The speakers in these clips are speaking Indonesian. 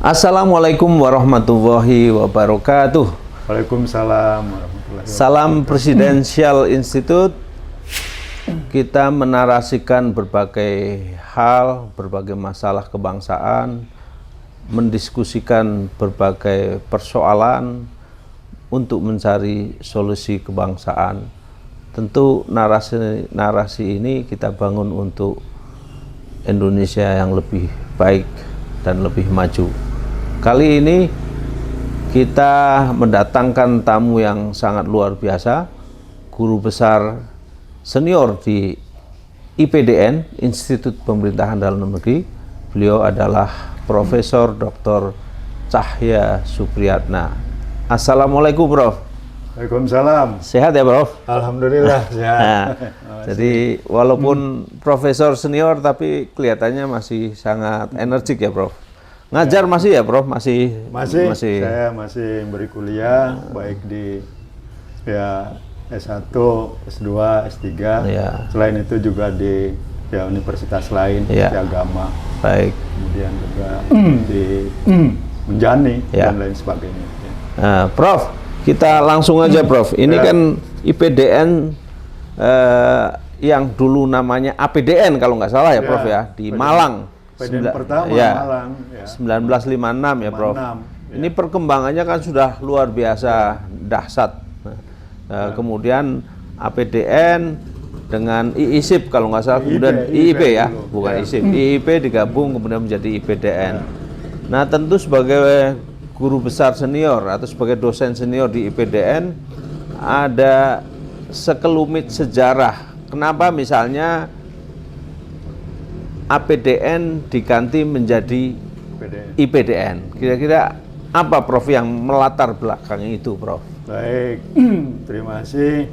Assalamualaikum warahmatullahi wabarakatuh. Waalaikumsalam warahmatullahi wabarakatuh. Salam Presidential Institute. Kita menarasikan berbagai hal, berbagai masalah kebangsaan, mendiskusikan berbagai persoalan untuk mencari solusi kebangsaan. Tentu narasi ini kita bangun untuk Indonesia yang lebih baik dan lebih maju. Kali ini kita mendatangkan tamu yang sangat luar biasa, guru besar senior di IPDN, Institut Pemerintahan Dalam Negeri. Beliau adalah Profesor Dr. Cahya Supriyatna. Assalamualaikum, Prof. Waalaikumsalam. Sehat ya, Prof? Alhamdulillah sehat. Nah, jadi walaupun profesor senior tapi kelihatannya masih sangat energik ya, Prof. Ngajar masih ya, Prof? Masih. Saya masih beri kuliah baik di S1, S2, S3. Ya. Selain itu juga di universitas lain, Ya. di agama. Baik. Kemudian juga di Menjani Ya. dan lain sebagainya. Ya. Nah, Prof, kita langsung aja, Prof. Ini kan IPDN yang dulu namanya APDN kalau nggak salah ya, Prof ya, di Malang. IPDN pertama Malang. Ya. 1956 ya, Prof. 56, ya. Ini perkembangannya kan sudah luar biasa dahsyat. Kemudian APDN dengan IISIP kalau nggak salah, kemudian IIP ya, bukan IISIP. IIP digabung kemudian menjadi IPDN. Nah, tentu sebagai guru besar senior atau sebagai dosen senior di IPDN ada sekelumit sejarah. Kenapa misalnya APDN diganti menjadi IPDN? Kira-kira apa, Prof, yang melatar belakang itu, Prof? Baik, terima kasih.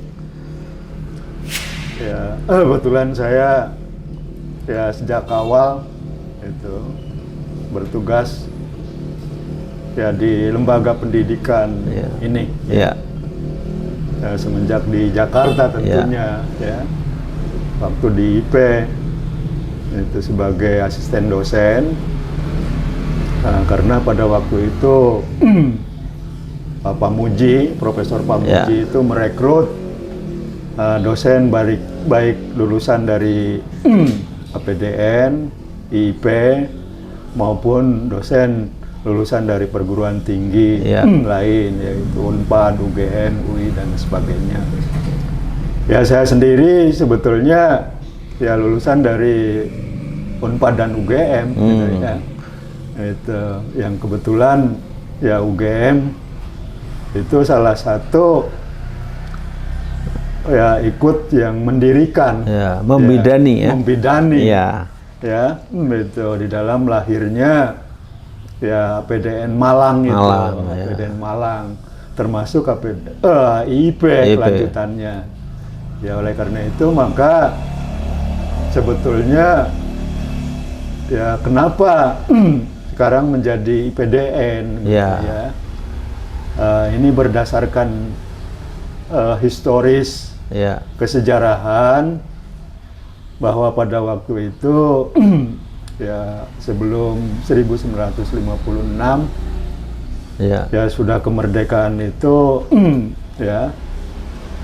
Ya, kebetulan saya sejak awal itu bertugas di lembaga pendidikan ini. Ya. Semenjak di Jakarta tentunya waktu di IP itu sebagai asisten dosen. Karena pada waktu itu Pak Muji, Profesor Pak Muji itu merekrut dosen baik lulusan dari APDN, IP maupun dosen lulusan dari perguruan tinggi lain, yaitu UNPAD, UGM, UI dan sebagainya. Ya, saya sendiri sebetulnya lulusan dari UNPAD dan UGM, gitu ya. Itu yang kebetulan UGM itu salah satu ikut yang mendirikan, membidani membidani itu di dalam lahirnya APDN Malang itu, APDN Malang, termasuk IIP kelanjutannya. Ya, oleh karena itu maka sebetulnya kenapa sekarang menjadi IPDN? Ini berdasarkan historis kesejarahan bahwa pada waktu itu sebelum 1956 sudah kemerdekaan itu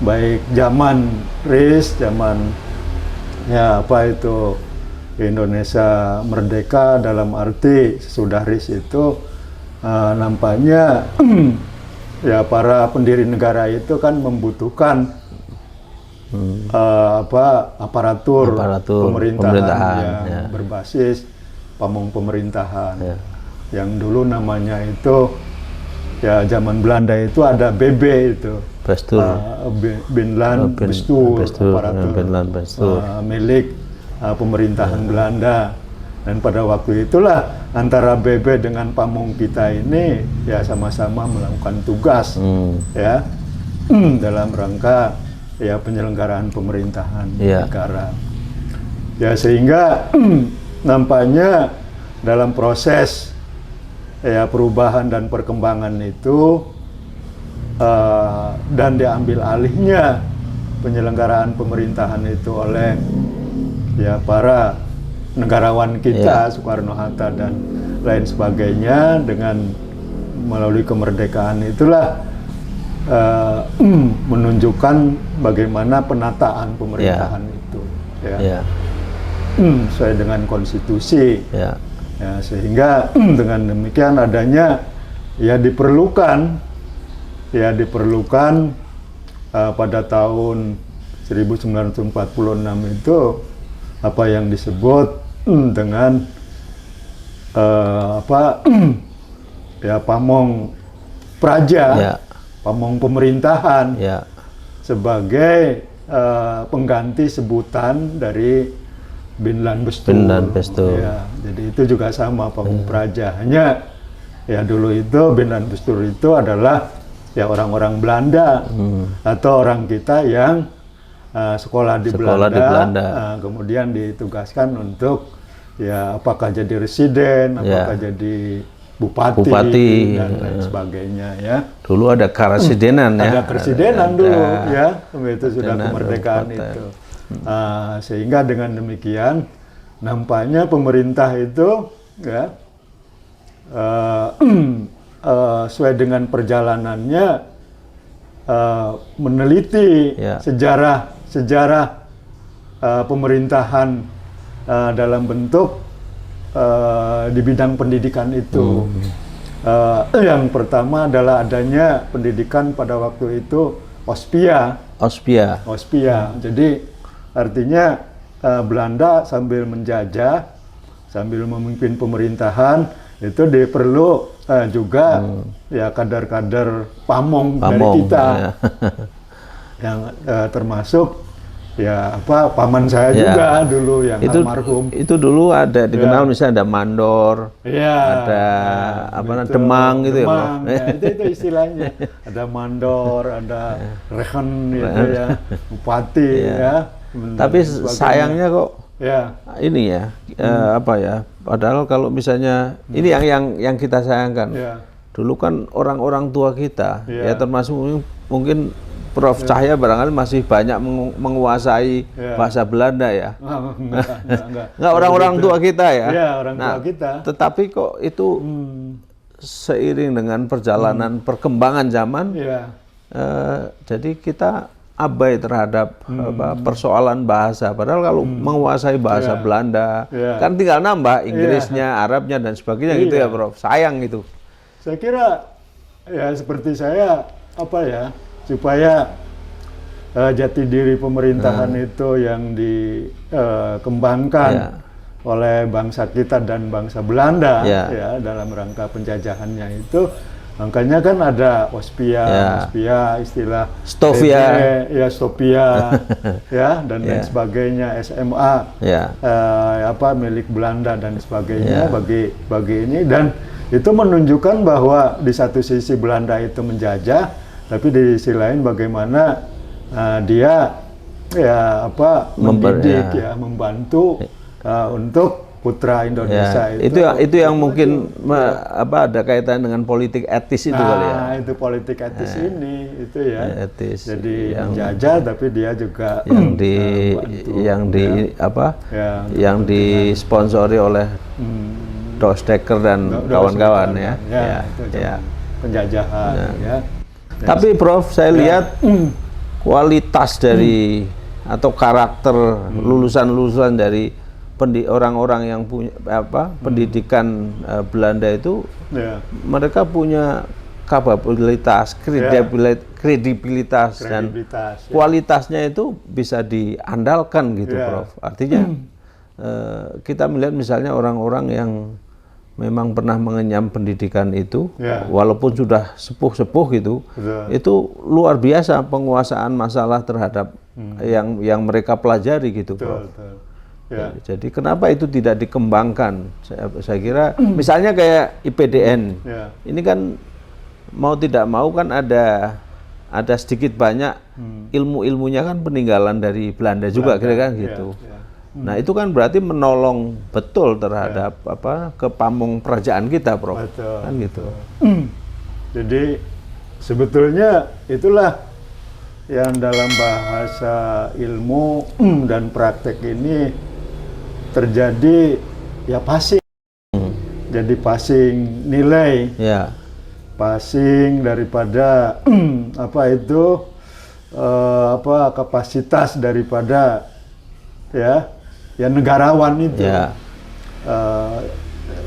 baik zaman RIS, zaman Indonesia merdeka, dalam arti sesudah RIS itu nampaknya para pendiri negara itu kan membutuhkan aparatur pemerintahan yang berbasis pamong pemerintahan. Yang dulu namanya itu zaman Belanda itu ada BB itu. Bestur. Binnenland Bestuur, aparatur milik pemerintahan Belanda. Dan pada waktu itulah antara BB dengan pamong kita ini sama-sama melakukan tugas dalam rangka penyelenggaraan pemerintahan negara. Sehingga nampaknya dalam proses perubahan dan perkembangan itu dan diambil alihnya penyelenggaraan pemerintahan itu oleh para negarawan kita, Soekarno-Hatta dan lain sebagainya. Dengan melalui kemerdekaan itulah menunjukkan bagaimana penataan pemerintahan itu, ya. Sesuai dengan konstitusi, ya, sehingga dengan demikian adanya diperlukan pada tahun 1946 itu apa yang disebut dengan pamong praja, pamong pemerintahan, sebagai pengganti sebutan dari Binlan Bestur. Ya, jadi itu juga sama pamong praja. Hanya dulu itu Binlan Bestur itu adalah orang-orang Belanda atau orang kita yang sekolah di Belanda. Kemudian ditugaskan untuk apakah jadi residen, apakah jadi bupati dan lain sebagainya, ya. Dulu ada karesidenan, ada karesidenan dulu, ya. Itu sudah kemerdekaan itu. Sehingga dengan demikian nampaknya pemerintah itu sesuai dengan perjalanannya meneliti sejarah pemerintahan dalam bentuk di bidang pendidikan itu. Yang pertama adalah adanya pendidikan pada waktu itu Ospia. Jadi artinya Belanda sambil menjajah, sambil memimpin pemerintahan, itu perlu juga kader-kader pamong dari kita, yang termasuk paman saya juga dulu yang almarhum. Itu dulu ada dikenal misalnya ada mandor, ada demang gitu, demang, itu istilahnya. Ada mandor, ada rehen gitu ya, bupati ya. Tapi sayangnya kok ini padahal kalau misalnya ini yang kita sayangkan. Dulu kan orang-orang tua kita termasuk mungkin Prof. Cahya barangkali masih banyak menguasai bahasa Belanda, ya. Enggak orang-orang tua kita, ya. Orang tua kita. Tetapi kok itu seiring dengan perjalanan perkembangan zaman, jadi kita abai terhadap persoalan bahasa. Padahal kalau menguasai bahasa Belanda, kan tinggal nambah Inggrisnya, Arabnya dan sebagainya gitu, ya, Prof. Sayang itu. Saya kira seperti saya supaya jati diri pemerintahan itu yang dikembangkan oleh bangsa kita dan bangsa Belanda dalam rangka penjajahannya itu. Makanya kan ada Ospia, istilah Stovia, dan lain sebagainya, SMA, milik Belanda dan sebagainya bagi ini, dan itu menunjukkan bahwa di satu sisi Belanda itu menjajah, tapi di sisi lain bagaimana dia mendidik, membantu untuk putra Indonesia itu yang mungkin ada kaitan dengan politik etis itu kali ya. Itu politik etis ini itu etis. Jadi menjajah tapi dia juga yang disponsori oleh Dosteker dan kawan-kawan, penjajahan. Tapi Prof, saya lihat kualitas dari atau karakter lulusan-lulusan dari orang-orang yang punya pendidikan Belanda itu, mereka punya kapabilitas, kredibilitas dan kualitasnya itu bisa diandalkan gitu, Prof. Artinya kita melihat misalnya orang-orang yang memang pernah mengenyam pendidikan itu, walaupun sudah sepuh-sepuh gitu, itu luar biasa penguasaan masalah terhadap yang mereka pelajari gitu, Prof. Jadi kenapa itu tidak dikembangkan? Saya kira misalnya kayak IPDN, ini kan mau tidak mau kan ada sedikit banyak ilmu-ilmunya kan peninggalan dari Belanda juga, kira-kira gitu. Nah itu kan berarti menolong betul terhadap kepamong kerajaan kita, Prof. Kan gitu. Jadi sebetulnya itulah yang dalam bahasa ilmu dan praktek ini terjadi passing. jadi passing nilai, ya, passing daripada apa itu kapasitas daripada ya negarawan itu. ya,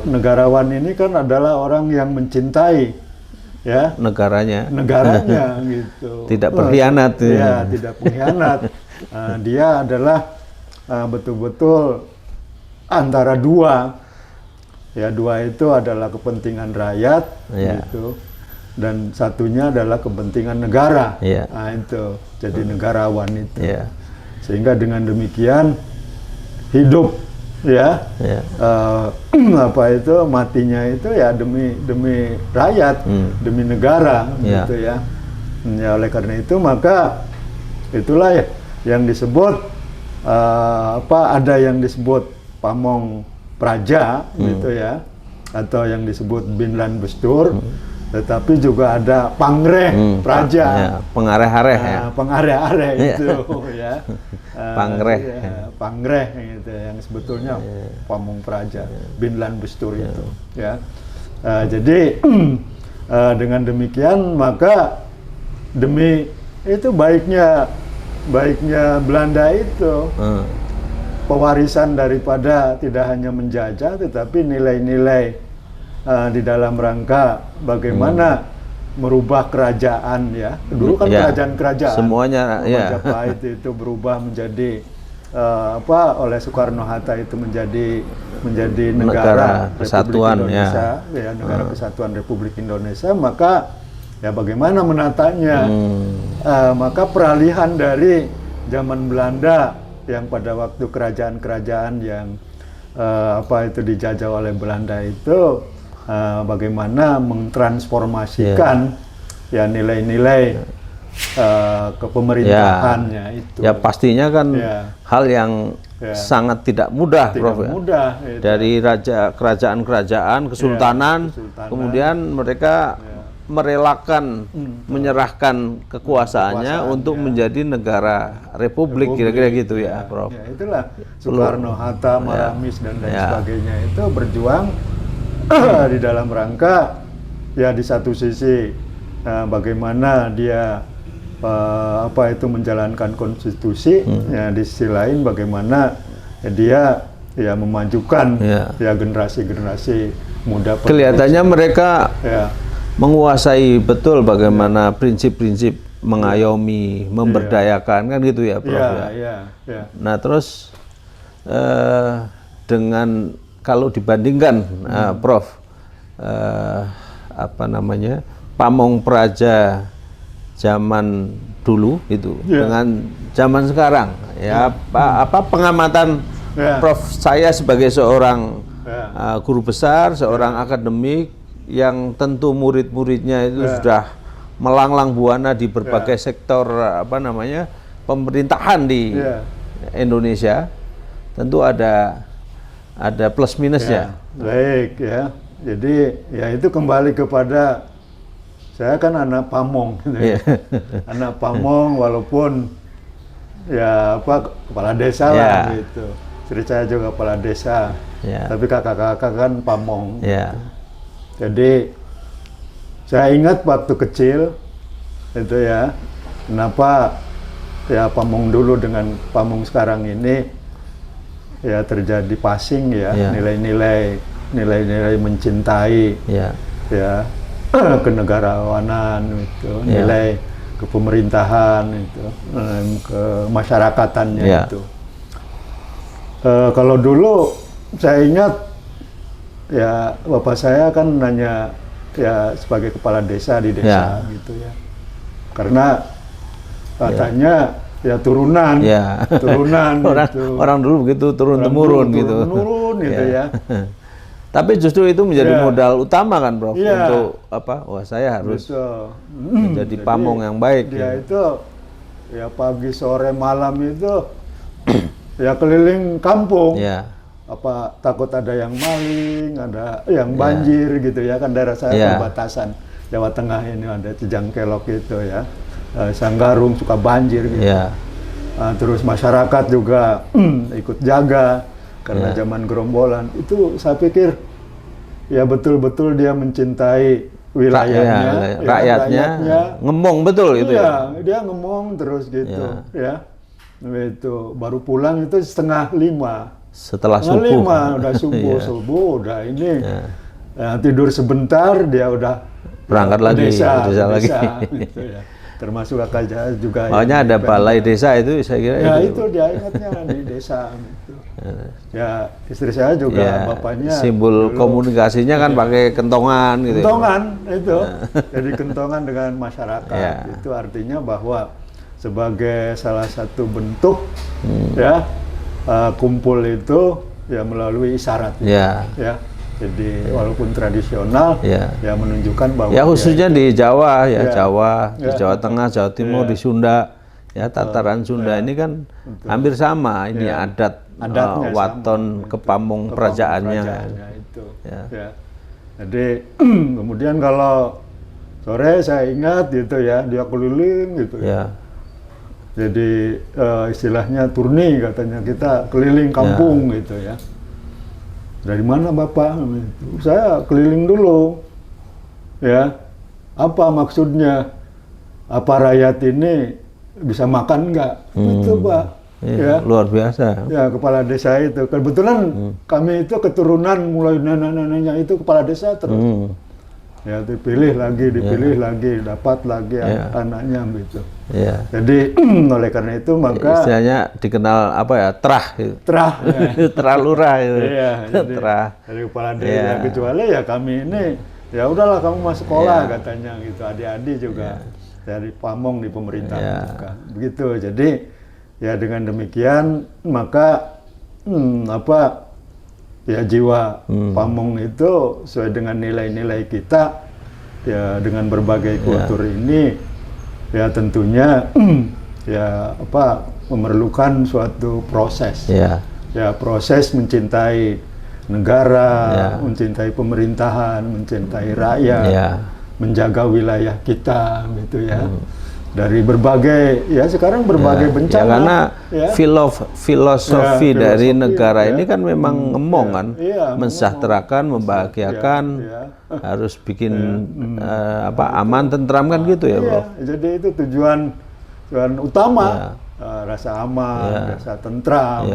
Negarawan ini kan adalah orang yang mencintai ya negaranya gitu. tidak berkhianat. Ya, tidak berkhianat. Dia adalah betul-betul antara dua. Ya, dua itu adalah kepentingan rakyat gitu. Dan satunya adalah kepentingan negara. Nah, itu jadi negarawan itu. Sehingga dengan demikian hidup ya, apa itu matinya itu ya demi rakyat, demi negara gitu ya. Ya, oleh karena itu maka itulah ya yang disebut ada yang disebut pamong praja gitu ya, atau yang disebut binlan bestur, tetapi juga ada pangreh praja, pengareh-areh ya, pengareh-areh itu ya. Pangreh, pangreh gitu yang sebetulnya pamong praja, binlan bestur itu ya. Jadi dengan demikian maka demi itu baiknya Belanda itu pewarisan daripada tidak hanya menjajah tetapi nilai-nilai di dalam rangka bagaimana merubah kerajaan ya. Dulu kan kerajaan-kerajaan semuanya Majapahit itu berubah menjadi oleh Soekarno-Hatta itu menjadi negara kesatuan Republik Indonesia, ya negara kesatuan Republik Indonesia, maka ya bagaimana menatanya? Maka peralihan dari zaman Belanda yang pada waktu kerajaan-kerajaan yang dijajah oleh Belanda itu bagaimana mentransformasikan ya nilai-nilai kepemerintahannya itu. Ya pastinya kan hal yang sangat tidak mudah, Prof. Mudah, dari kerajaan-kerajaan, kesultanan, kemudian mereka merelakan, menyerahkan kekuasaannya untuk menjadi negara republik, kira-kira gitu ya, Prof. Ya, itulah Soekarno-Hatta, Maramis dan sebagainya itu berjuang di dalam rangka ya di satu sisi bagaimana dia menjalankan konstitusi, ya di sisi lain bagaimana dia ya memajukan ya generasi-generasi muda. Kelihatannya mereka menguasai betul bagaimana prinsip-prinsip mengayomi, memberdayakan kan gitu ya, Prof. Nah terus dengan kalau dibandingkan, Prof, pamong praja zaman dulu itu dengan zaman sekarang, ya pengamatan Prof saya sebagai seorang guru besar, seorang akademik yang tentu murid-muridnya itu sudah melanglang buana di berbagai sektor pemerintahan di Indonesia, tentu ada plus minusnya. Baik ya. Jadi ya itu kembali kepada saya kan anak pamong, anak pamong walaupun ya kepala desa lah gitu. Istri saya juga kepala desa, tapi kakak-kakak kan pamong. Jadi saya ingat waktu kecil itu ya, kenapa ya pamong dulu dengan pamong sekarang ini ya terjadi passing ya, nilai-nilai mencintai ya kenegarawanan itu, nilai kepemerintahan itu, kemasярakatannya itu. Kalau dulu saya ingat ya bapak saya kan nanya ya sebagai kepala desa di desa gitu ya, karena katanya ya turunan orang dulu begitu turun-temurun gitu. Ya. Tapi justru itu menjadi modal utama kan, Prof, untuk saya harus menjadi pamong yang baik. Dia itu ya pagi sore malam itu ya keliling kampung. Takut ada yang maling, ada yang banjir gitu ya, kan daerah saya perbatasan Jawa Tengah ini ada Cijangkelok itu ya. Sanggarung suka banjir gitu. Terus masyarakat juga ikut jaga karena zaman gerombolan. Itu saya pikir ya betul-betul dia mencintai wilayahnya, rakyatnya, ngomong betul itu ya. Dia ngomong terus gitu, ya. Itu baru pulang itu 4:30. Setelah subuh. 5, udah subuh, udah ini. Tidur sebentar, dia udah berangkat lagi, desa lagi. Gitu, ya. Termasuk kakak juga. Makanya ada balai desa itu, saya kira. Ya itu dia ingatnya di desa. Gitu. Ya istri saya juga, bapaknya. Simbol dulu, komunikasinya kan pakai kentongan gitu. Kentongan itu, jadi kentongan dengan masyarakat. Itu artinya bahwa sebagai salah satu bentuk kumpul itu ya melalui isyarat. Ya. Jadi walaupun tradisional, ya menunjukkan bahwa ya khususnya di Jawa, Jawa, di Jawa Tengah, Jawa Timur, di Sunda, ya tataran Sunda ini kan hampir sama. Ini adatnya waton kepamung perajaannya. Itu. Ya. Jadi kemudian kalau sore saya ingat gitu ya, dia keliling gitu. Ya. Jadi istilahnya turni katanya, kita keliling kampung gitu ya. Dari mana Bapak? Saya keliling dulu, ya. Apa maksudnya? Apa rakyat ini bisa makan nggak? Itu Pak. Ya, luar biasa. Ya, kepala desa itu. Kebetulan kami itu keturunan mulai nenek-neneknya itu kepala desa terus. Ya, dipilih lagi, dapat lagi anaknya gitu. Ya. Jadi oleh karena itu maka istilahnya dikenal apa ya, terah. Terah lurah itu. Iya, terah. Dari kepala desa kecuali ya kami ini ya udahlah kamu masuk sekolah katanya gitu, adik-adik juga dari pamong di pemerintahan juga. Begitu. Jadi ya dengan demikian maka jiwa pamong itu sesuai dengan nilai-nilai kita ya, dengan berbagai kultur ini ya tentunya memerlukan suatu proses. Ya proses mencintai negara, mencintai pemerintahan, mencintai rakyat, menjaga wilayah kita gitu ya. Dari berbagai sekarang berbagai bencana. Ya, karena filosofi dari negara ini kan memang ngomong kan, mensejahterakan, membahagiakan, harus bikin aman, tentram kan gitu ya, Bro. Jadi itu tujuan utama, rasa aman, rasa tentram,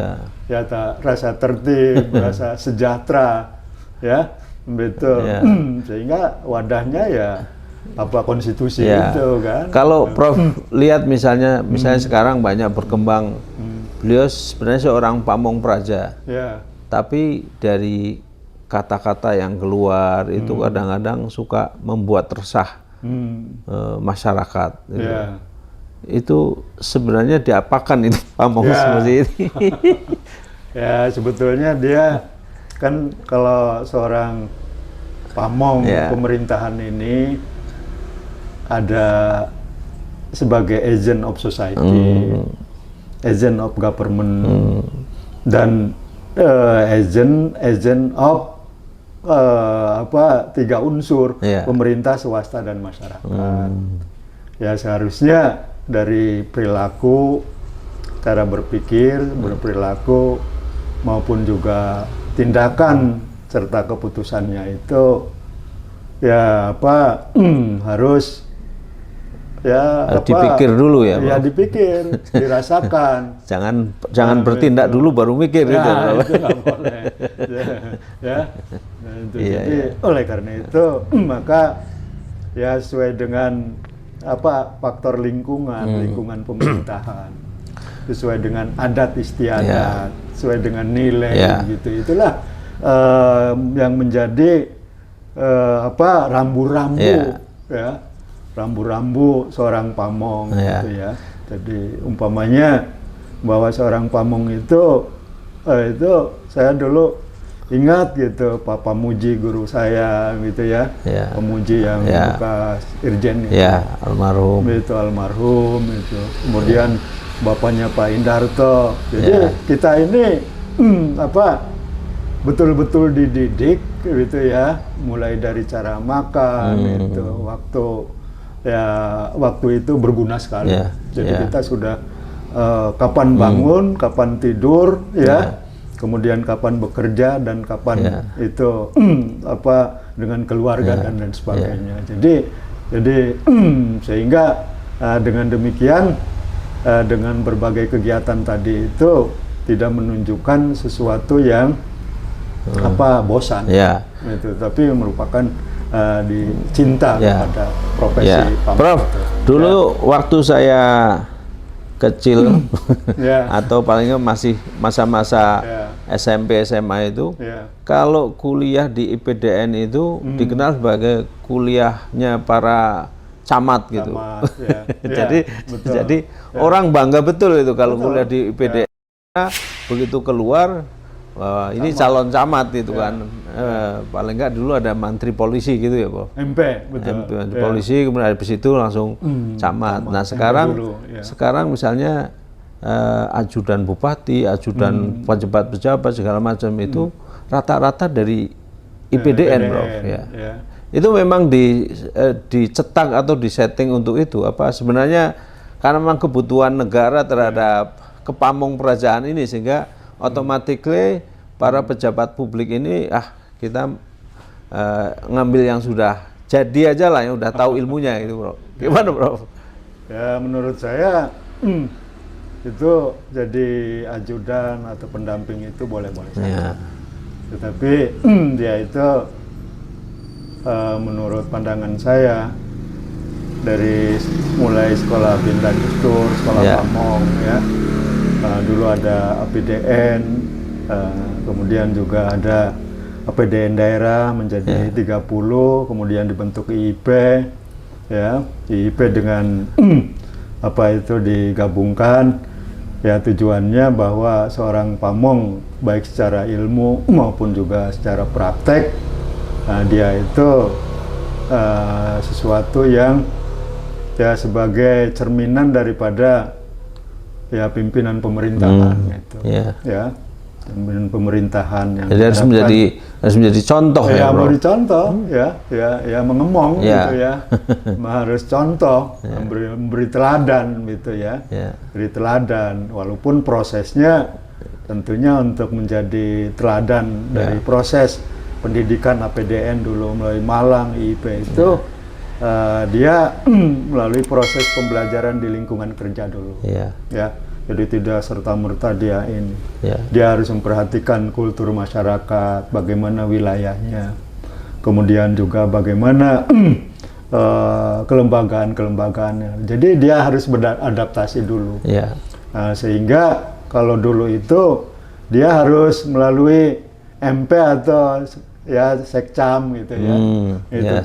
rasa tertib, rasa sejahtera, ya, betul. Sehingga wadahnya konstitusi itu kan. Kalau Prof lihat misalnya sekarang banyak berkembang, beliau sebenarnya seorang pamong praja, tapi dari kata-kata yang keluar itu kadang-kadang suka membuat resah masyarakat. Gitu. Itu sebenarnya diapakan itu pamong seperti ini? Ya sebetulnya dia kan kalau seorang pamong pemerintahan ini ada sebagai agent of society, agent of government, dan agent of tiga unsur, pemerintah, swasta, dan masyarakat. Ya seharusnya dari perilaku, cara berpikir, berperilaku, maupun juga tindakan serta keputusannya itu harus dipikir dulu ya, Bro. Dipikir, dirasakan. jangan bertindak dulu baru mikir gitu. Itu nggak boleh. Jadi oleh karena itu maka sesuai dengan faktor lingkungan pemerintahan, sesuai dengan adat istiadat, sesuai dengan nilai gitu. Itulah yang menjadi rambu-rambu seorang pamong gitu ya. Jadi umpamanya bahwa seorang pamong itu saya dulu ingat gitu, Pak Pamuji guru saya gitu ya. Pemuji yang bekas Irjen gitu. Almarhum. Almarhum itu. Kemudian bapaknya Pak Indarto. Jadi kita ini betul-betul dididik gitu ya, mulai dari cara makan itu, waktu itu berguna sekali. Jadi kita sudah kapan bangun, kapan tidur, kemudian kapan bekerja dan kapan itu dengan keluarga dan lain sebagainya. Jadi sehingga dengan demikian dengan berbagai kegiatan tadi itu tidak menunjukkan sesuatu yang bosan, itu, tapi merupakan cinta kepada profesi pamong. Prof, dulu waktu saya kecil atau palingnya masih masa-masa SMP SMA itu, kalau kuliah di IPDN itu dikenal sebagai kuliahnya para camat gitu. Jadi orang bangga betul itu kalau kuliah di IPDN. Begitu keluar, ini calon camat itu kan. Paling enggak dulu ada mantri polisi gitu ya, Pak. MP, betul. MP, polisi, kemudian habis itu langsung camat. Nah sekarang misalnya ajudan bupati, ajudan pejabat-pejabat segala macam itu rata-rata dari IPDN, Prof. Itu memang dicetak atau disetting untuk itu apa sebenarnya karena memang kebutuhan negara terhadap kepamong perajaan ini sehingga otomatis para pejabat publik ini kita ngambil yang sudah jadi aja lah, yang udah tahu ilmunya gitu, Bro. Gimana, Bro? Ya menurut saya itu jadi ajudan atau pendamping itu boleh-boleh saja. Tetapi dia itu menurut pandangan saya dari mulai sekolah Bintang Dustur, sekolah pamong dulu ada APDN, kemudian juga ada APDN daerah menjadi 30, kemudian dibentuk IIP, IIP dengan digabungkan, tujuannya bahwa seorang pamong baik secara ilmu maupun juga secara praktek, dia itu sesuatu yang sebagai cerminan daripada pimpinan pemerintahan gitu. Pimpinan pemerintahan yang jadi harus menjadi contoh Bro. Mau dicontoh mengemong gitu harus contoh, memberi teladan gitu beri teladan walaupun prosesnya tentunya untuk menjadi teladan dari proses pendidikan APDN dulu melalui Malang IIP itu dia melalui proses pembelajaran di lingkungan kerja dulu. Jadi tidak serta-merta dia harus memperhatikan kultur masyarakat, bagaimana wilayahnya, kemudian juga bagaimana kelembagaan-kelembagaannya. Jadi dia harus beradaptasi dulu. Sehingga kalau dulu itu dia harus melalui MP atau sekcam gitu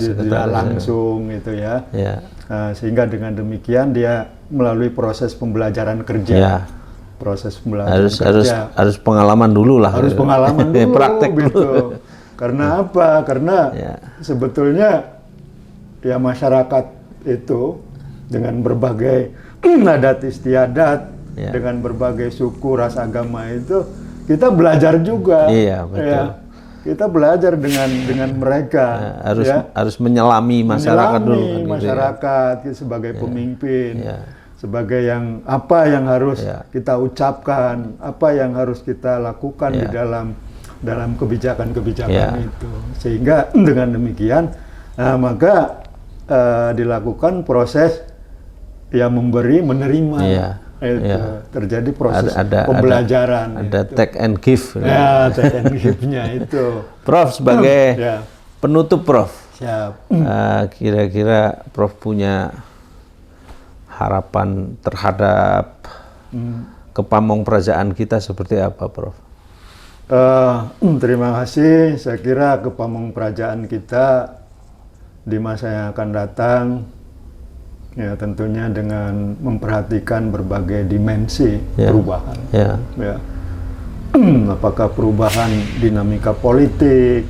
tidak langsung gitu sehingga dengan demikian dia melalui proses pembelajaran kerja, proses pembelajaran kerja harus pengalaman dulu lah, harus pengalaman dulu, praktek gitu. Karena apa? Karena sebetulnya masyarakat itu dengan berbagai adat istiadat, dengan berbagai suku, ras, agama itu kita belajar juga. Betul. Kita belajar dengan mereka, harus menyelami masyarakat dulu, masyarakat sebagai pemimpin, sebagai yang apa yang harus kita ucapkan, apa yang harus kita lakukan di dalam kebijakan-kebijakan itu, sehingga dengan demikian maka dilakukan proses memberi menerima. Terjadi proses pembelajaran. Ada take and give. Take and give-nya itu. Prof, sebagai penutup, Prof. Siap. Kira-kira Prof punya harapan terhadap kepamong perajaan kita seperti apa, Prof? Terima kasih. Saya kira kepamong perajaan kita di masa yang akan datang tentunya dengan memperhatikan berbagai dimensi perubahan. Apakah perubahan dinamika politik,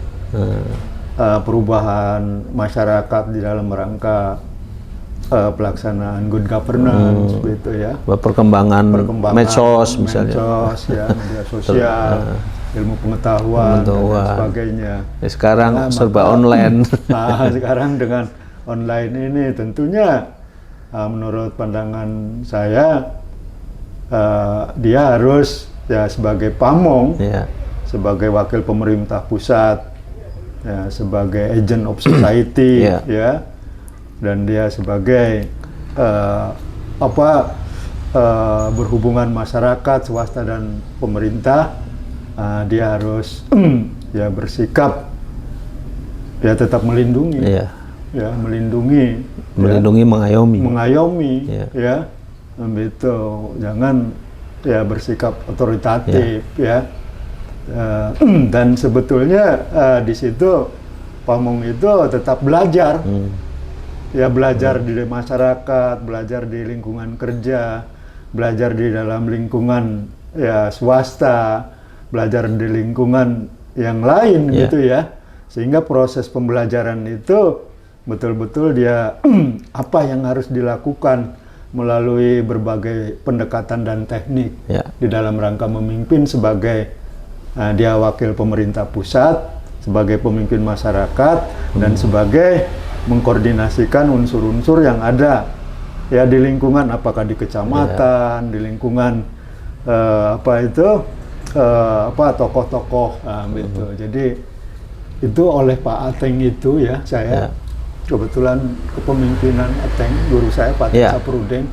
perubahan masyarakat di dalam rangka pelaksanaan good governance, perkembangan medsos misalnya, media sosial, ilmu pengetahuan dan sebagainya. Sekarang serba online. Sekarang dengan online ini tentunya menurut pandangan saya dia harus ya sebagai pamong, ya, sebagai wakil pemerintah pusat, ya sebagai agent of society, ya, ya, dan dia sebagai berhubungan masyarakat, swasta dan pemerintah, dia harus ya bersikap ya tetap melindungi, ya melindungi, mengayomi, ya, begitu, jangan ya bersikap otoritatif, ya. Dan sebetulnya di situ pamong itu tetap belajar, ya belajar di masyarakat, belajar di lingkungan kerja, belajar di dalam lingkungan ya swasta, belajar di lingkungan yang lain gitu ya, sehingga proses pembelajaran itu betul-betul dia apa yang harus dilakukan melalui berbagai pendekatan dan teknik di dalam rangka memimpin sebagai dia wakil pemerintah pusat, sebagai pemimpin masyarakat, dan sebagai mengkoordinasikan unsur-unsur yang ada ya di lingkungan, apakah di kecamatan, di lingkungan tokoh-tokoh gitu. Jadi itu oleh Pak Ateng itu ya, saya kebetulan kepemimpinan Ateng, guru saya Pak Saprudin,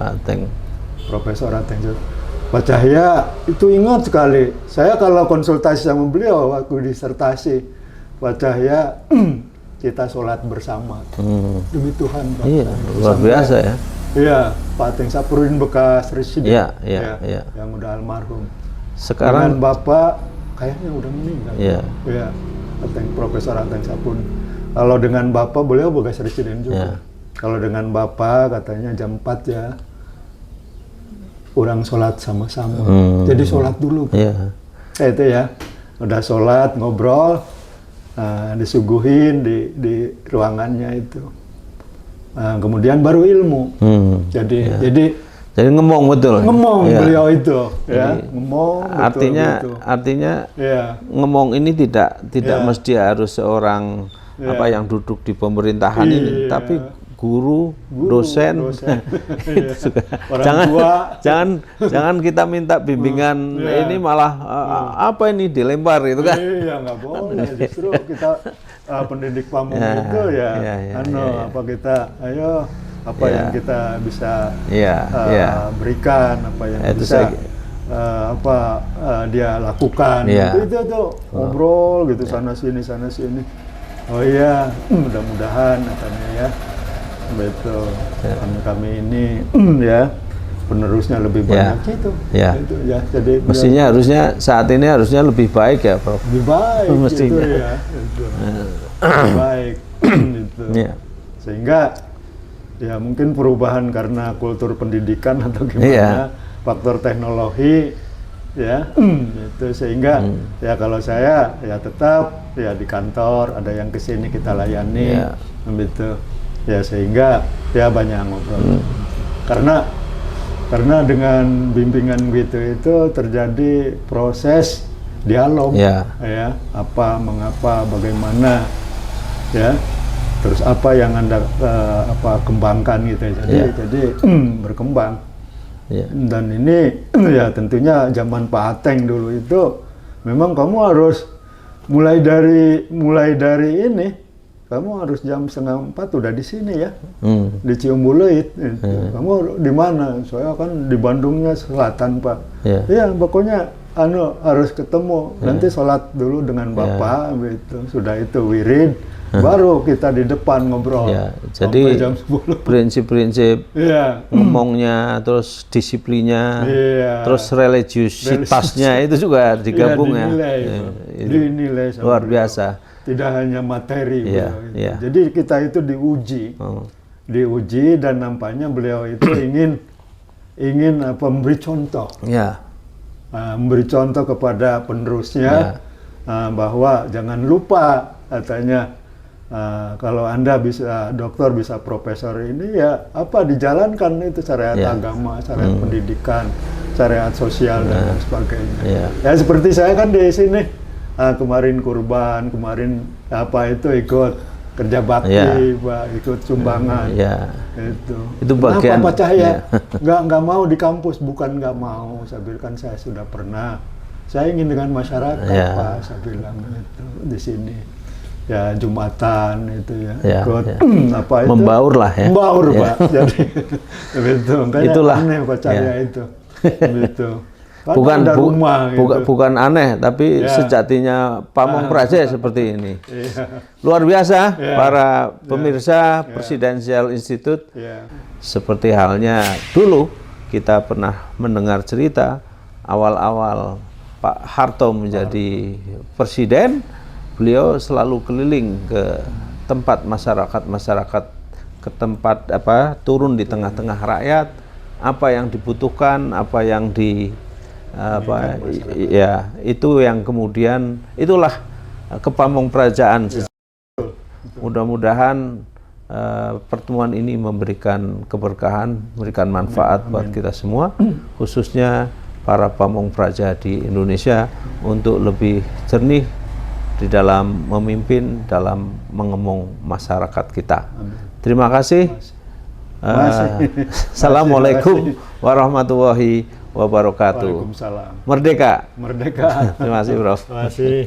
Profesor Ateng. Pak Cahya itu ingat sekali, saya kalau konsultasi sama beliau waktu disertasi, Pak Cahya kita sholat bersama demi Tuhan, Pak. Iya, luar biasa ya. Iya, Pak Ateng Saprudin bekas residen, yang udah almarhum. Sekarang dengan Bapak kayaknya udah meninggal. Iya, Profesor Ateng Saprudin. Kalau dengan Bapak beliau bekas residen juga. Kalau dengan Bapak katanya jam 4 ya, orang sholat sama-sama. Jadi sholat dulu. Itu ya, udah sholat ngobrol. Disuguhin di ruangannya itu, kemudian baru ilmu. Jadi ngomong betul. Ngomong beliau itu, ya ngomong. Artinya ngomong ini tidak mesti harus seorang yang duduk di pemerintahan ini, tapi guru, dosen. Jangan kita minta bimbingan ini malah apa ini dilempar itu kan? Iya, nggak boleh. Justru kita pendidik pamong itu apa yang kita bisa berikan, apa yang bisa dia lakukan. Itu tuh ngobrol gitu sana sini. Oh iya, mudah-mudahan katanya ya. Betul. Kami ini ya penerusnya lebih banyak gitu. Gitu, ya. Jadi mestinya saat ini harusnya lebih baik ya, Prof. Lebih baik mestinya. Gitu, ya. Gitu. Lebih baik gitu. Sehingga ya mungkin perubahan karena kultur pendidikan atau gimana, faktor teknologi ya itu sehingga ya kalau saya ya tetap ya di kantor, ada yang kesini kita layani gitu. Ya sehingga ya banyak ngobrol. Karena dengan bimbingan gitu itu terjadi proses dialog ya apa, mengapa, bagaimana ya, terus apa yang Anda kembangkan gitu. Jadi berkembang. Dan ini ya tentunya zaman Pak Ateng dulu itu memang kamu harus mulai dari ini, kamu harus jam 3:30 udah di sini ya, di Ciumbuleuit. Kamu di mana? Saya kan di Bandungnya selatan, Pak. Iya, pokoknya harus ketemu. Nanti sholat dulu dengan Bapak, gitu. Sudah itu wirid, baru kita di depan ngobrol. Jadi jam 10. Prinsip-prinsip ngomongnya, terus disiplinnya, terus religiusitasnya itu juga digabung dinilai luar biasa. Tidak hanya materi, jadi kita itu diuji dan nampaknya beliau itu ingin memberi contoh, memberi contoh kepada penerusnya bahwa jangan lupa katanya kalau Anda bisa doktor, bisa profesor ini ya dijalankan itu syariat agama, syariat pendidikan, syariat sosial dan sebagainya. Ya seperti saya kan di sini. Kemarin kurban, kemarin ikut kerja bakti, ikut sumbangan. Itu bagian. Kenapa Pak Cahya nggak mau di kampus? Bukan nggak mau, saya bilang saya sudah pernah saya ingin dengan masyarakat, Pak, saya bilang itu di sini. Ya Jumatan itu ya, ikut apa itu? Membaur lah ya. Membaur, Pak. Jadi begitu. Itulah aneh percaya itu. Begitu. Bukan aneh, tapi sejatinya Pamong Praja seperti ini. Luar biasa para pemirsa Presidensial Institute. Seperti halnya dulu kita pernah mendengar cerita awal-awal Pak Harto menjadi presiden, beliau selalu keliling ke tempat masyarakat, ke tempat turun di tengah-tengah rakyat, apa yang dibutuhkan, apa yang itu yang kemudian itulah kepamong kerajaan. Mudah-mudahan pertemuan ini memberikan keberkahan, memberikan manfaat buat kita semua, khususnya para pamong praja di Indonesia untuk lebih jernih di dalam memimpin, dalam mengemong masyarakat kita. Terima kasih. Assalamualaikum warahmatullahi wabarakatuh. Waalaikumsalam. Merdeka. Merdeka. Terima kasih, Prof. Terima kasih.